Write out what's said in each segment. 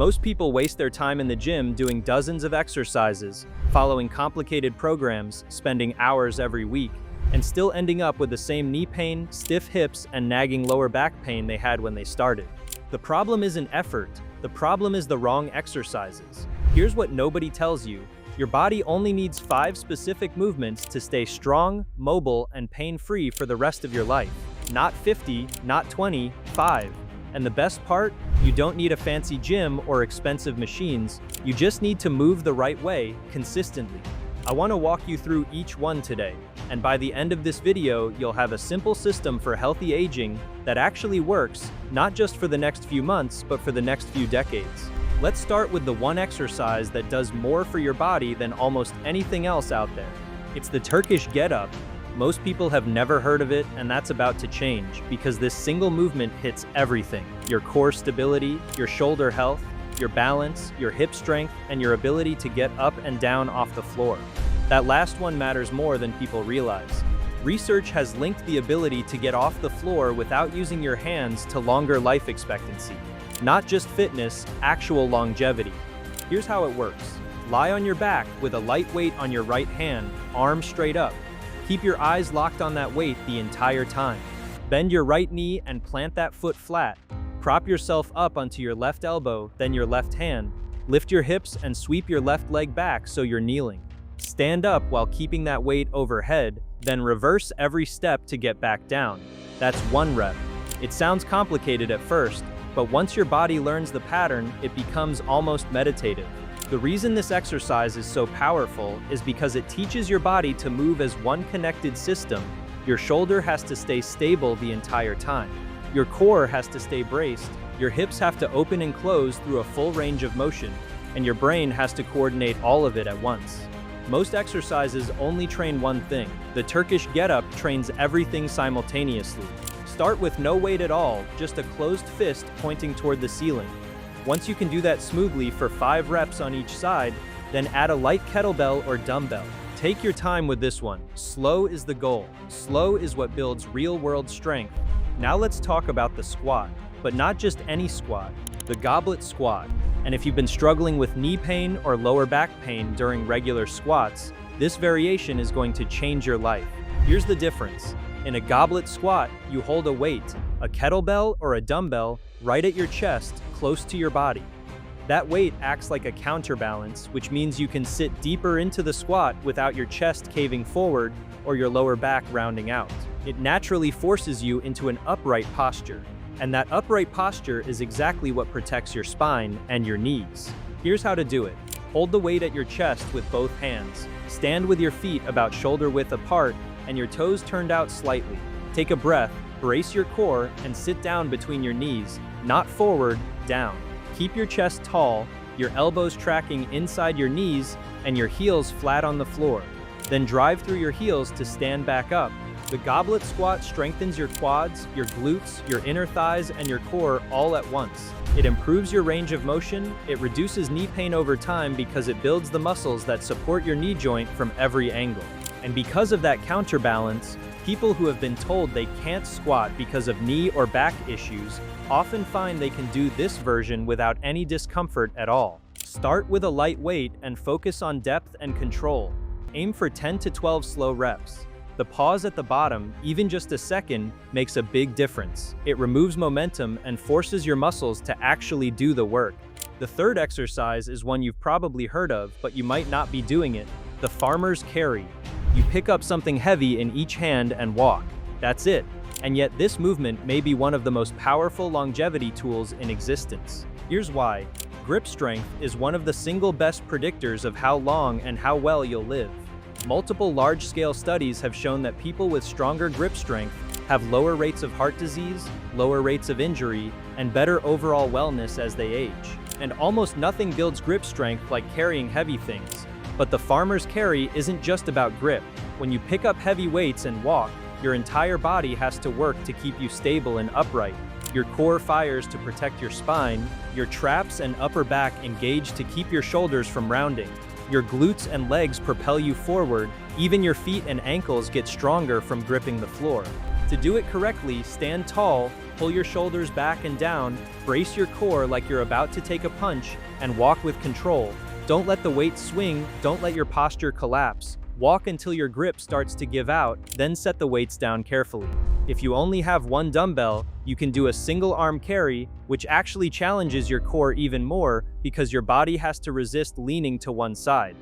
Most people waste their time in the gym doing dozens of exercises, following complicated programs, spending hours every week, and still ending up with the same knee pain, stiff hips, and nagging lower back pain they had when they started. The problem isn't effort, the problem is the wrong exercises. Here's what nobody tells you. Your body only needs 5 specific movements to stay strong, mobile, and pain-free for the rest of your life. Not 50, not 20, 5. And the best part? You don't need a fancy gym or expensive machines. You just need to move the right way, consistently. I want to walk you through each one today. And by the end of this video, you'll have a simple system for healthy aging that actually works, not just for the next few months, but for the next few decades. Let's start with the one exercise that does more for your body than almost anything else out there. It's the Turkish get-up. Most people have never heard of it, and that's about to change because this single movement hits everything. Your core stability, your shoulder health, your balance, your hip strength, and your ability to get up and down off the floor. That last one matters more than people realize. Research has linked the ability to get off the floor without using your hands to longer life expectancy. Not just fitness, actual longevity. Here's how it works. Lie on your back with a light weight on your right hand, arms straight up. Keep your eyes locked on that weight the entire time. Bend your right knee and plant that foot flat. Prop yourself up onto your left elbow, then your left hand. Lift your hips and sweep your left leg back so you're kneeling. Stand up while keeping that weight overhead, then reverse every step to get back down. That's 1 rep. It sounds complicated at first, but once your body learns the pattern, it becomes almost meditative. The reason this exercise is so powerful is because it teaches your body to move as one connected system. Your shoulder has to stay stable the entire time. Your core has to stay braced. Your hips have to open and close through a full range of motion, and your brain has to coordinate all of it at once. Most exercises only train one thing. The Turkish get-up trains everything simultaneously. Start with no weight at all, just a closed fist pointing toward the ceiling. Once you can do that smoothly for 5 reps on each side, then add a light kettlebell or dumbbell. Take your time with this one. Slow is the goal. Slow is what builds real-world strength. Now let's talk about the squat, but not just any squat, the goblet squat. And if you've been struggling with knee pain or lower back pain during regular squats, this variation is going to change your life. Here's the difference. In a goblet squat, you hold a weight, a kettlebell or a dumbbell, right at your chest, close to your body. That weight acts like a counterbalance, which means you can sit deeper into the squat without your chest caving forward or your lower back rounding out. It naturally forces you into an upright posture, and that upright posture is exactly what protects your spine and your knees. Here's how to do it. Hold the weight at your chest with both hands. Stand with your feet about shoulder width apart and your toes turned out slightly. Take a breath, brace your core, and sit down between your knees, not forward, down. Keep your chest tall, your elbows tracking inside your knees, and your heels flat on the floor. Then drive through your heels to stand back up. The goblet squat strengthens your quads, your glutes, your inner thighs, and your core all at once. It improves your range of motion, it reduces knee pain over time because it builds the muscles that support your knee joint from every angle. And because of that counterbalance, people who have been told they can't squat because of knee or back issues often find they can do this version without any discomfort at all. Start with a light weight and focus on depth and control. Aim for 10 to 12 slow reps. The pause at the bottom, even just a second, makes a big difference. It removes momentum and forces your muscles to actually do the work. The third exercise is one you've probably heard of, but you might not be doing it: the farmer's carry. You pick up something heavy in each hand and walk. That's it. And yet this movement may be one of the most powerful longevity tools in existence. Here's why. Grip strength is one of the single best predictors of how long and how well you'll live. Multiple large-scale studies have shown that people with stronger grip strength have lower rates of heart disease, lower rates of injury, and better overall wellness as they age. And almost nothing builds grip strength like carrying heavy things. But the farmer's carry isn't just about grip. When you pick up heavy weights and walk, your entire body has to work to keep you stable and upright. Your core fires to protect your spine, your traps and upper back engage to keep your shoulders from rounding. Your glutes and legs propel you forward, even your feet and ankles get stronger from gripping the floor. To do it correctly, stand tall, pull your shoulders back and down, brace your core like you're about to take a punch, and walk with control. Don't let the weight swing, don't let your posture collapse. Walk until your grip starts to give out, then set the weights down carefully. If you only have one dumbbell, you can do a single arm carry, which actually challenges your core even more because your body has to resist leaning to one side.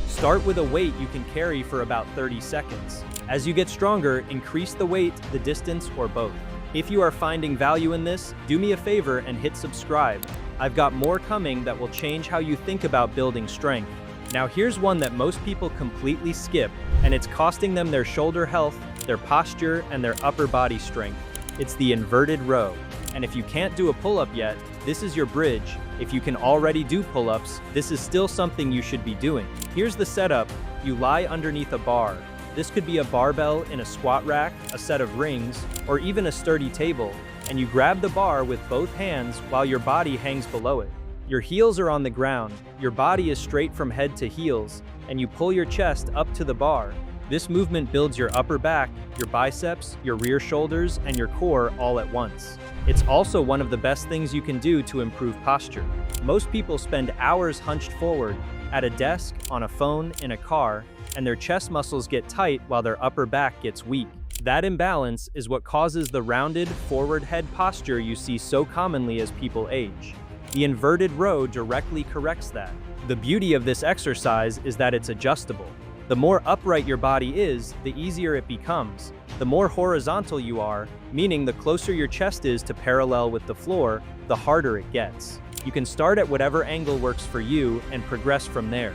Start with a weight you can carry for about 30 seconds. As you get stronger, increase the weight, the distance, or both. If you are finding value in this, do me a favor and hit subscribe. I've got more coming that will change how you think about building strength. Now here's one that most people completely skip, and it's costing them their shoulder health, their posture, and their upper body strength. It's the inverted row. And if you can't do a pull-up yet, this is your bridge. If you can already do pull-ups, this is still something you should be doing. Here's the setup. You lie underneath a bar. This could be a barbell in a squat rack, a set of rings, or even a sturdy table, and you grab the bar with both hands while your body hangs below it. Your heels are on the ground, your body is straight from head to heels, and you pull your chest up to the bar. This movement builds your upper back, your biceps, your rear shoulders, and your core all at once. It's also one of the best things you can do to improve posture. Most people spend hours hunched forward, at a desk, on a phone, in a car, and their chest muscles get tight while their upper back gets weak. That imbalance is what causes the rounded, forward head posture you see so commonly as people age. The inverted row directly corrects that. The beauty of this exercise is that it's adjustable. The more upright your body is, the easier it becomes. The more horizontal you are, meaning the closer your chest is to parallel with the floor, the harder it gets. You can start at whatever angle works for you and progress from there.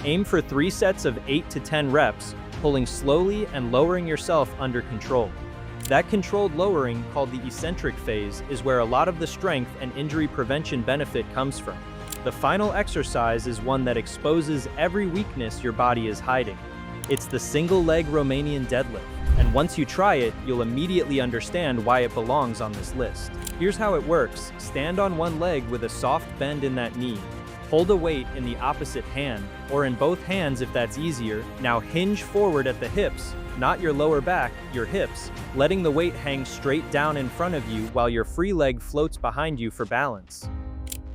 Aim for 3 sets of 8 to 10 reps, pulling slowly and lowering yourself under control. That controlled lowering, called the eccentric phase, is where a lot of the strength and injury prevention benefit comes from. The final exercise is one that exposes every weakness your body is hiding. It's the single-leg Romanian deadlift, and once you try it, you'll immediately understand why it belongs on this list. Here's how it works. Stand on one leg with a soft bend in that knee. Hold a weight in the opposite hand, or in both hands if that's easier. Now hinge forward at the hips, not your lower back, your hips, letting the weight hang straight down in front of you while your free leg floats behind you for balance.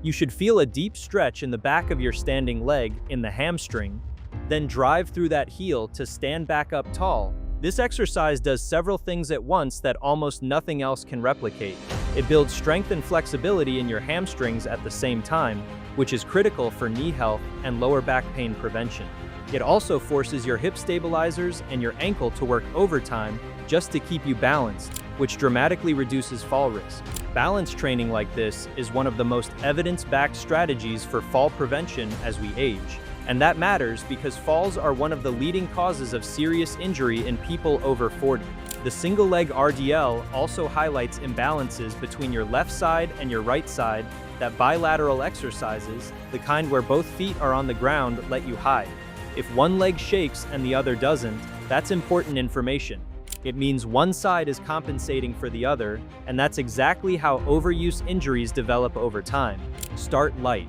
You should feel a deep stretch in the back of your standing leg, in the hamstring, then drive through that heel to stand back up tall. This exercise does several things at once that almost nothing else can replicate. It builds strength and flexibility in your hamstrings at the same time, which is critical for knee health and lower back pain prevention. It also forces your hip stabilizers and your ankle to work overtime just to keep you balanced, which dramatically reduces fall risk. Balance training like this is one of the most evidence-backed strategies for fall prevention as we age. And that matters because falls are one of the leading causes of serious injury in people over 40. The single-leg RDL also highlights imbalances between your left side and your right side that bilateral exercises, the kind where both feet are on the ground, let you hide. If one leg shakes and the other doesn't, that's important information. It means one side is compensating for the other, and that's exactly how overuse injuries develop over time. Start light.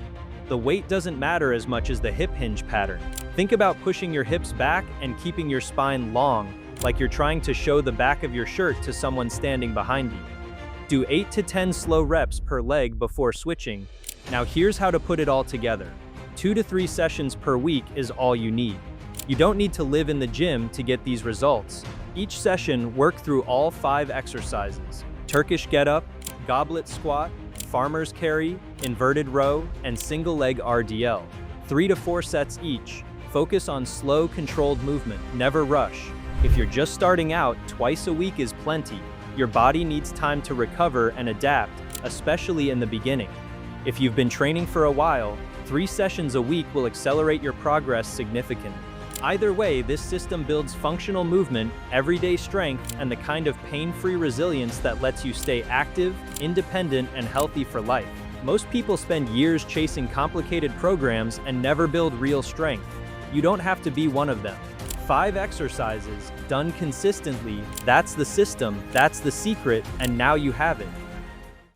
The weight doesn't matter as much as the hip hinge pattern. Think about pushing your hips back and keeping your spine long, like you're trying to show the back of your shirt to someone standing behind you. Do 8 to 10 slow reps per leg before switching. Now here's how to put it all together. 2 to 3 sessions per week is all you need. You don't need to live in the gym to get these results. Each session, work through all 5 exercises: Turkish get-up, goblet squat, farmer's carry, inverted row, and single leg RDL. 3 to 4 sets each. Focus on slow, controlled movement. Never rush. If you're just starting out, twice a week is plenty. Your body needs time to recover and adapt, especially in the beginning. If you've been training for a while, 3 sessions a week will accelerate your progress significantly. Either way, this system builds functional movement, everyday strength, and the kind of pain-free resilience that lets you stay active, independent, and healthy for life. Most people spend years chasing complicated programs and never build real strength. You don't have to be one of them. 5 exercises, done consistently, that's the system, that's the secret, and now you have it.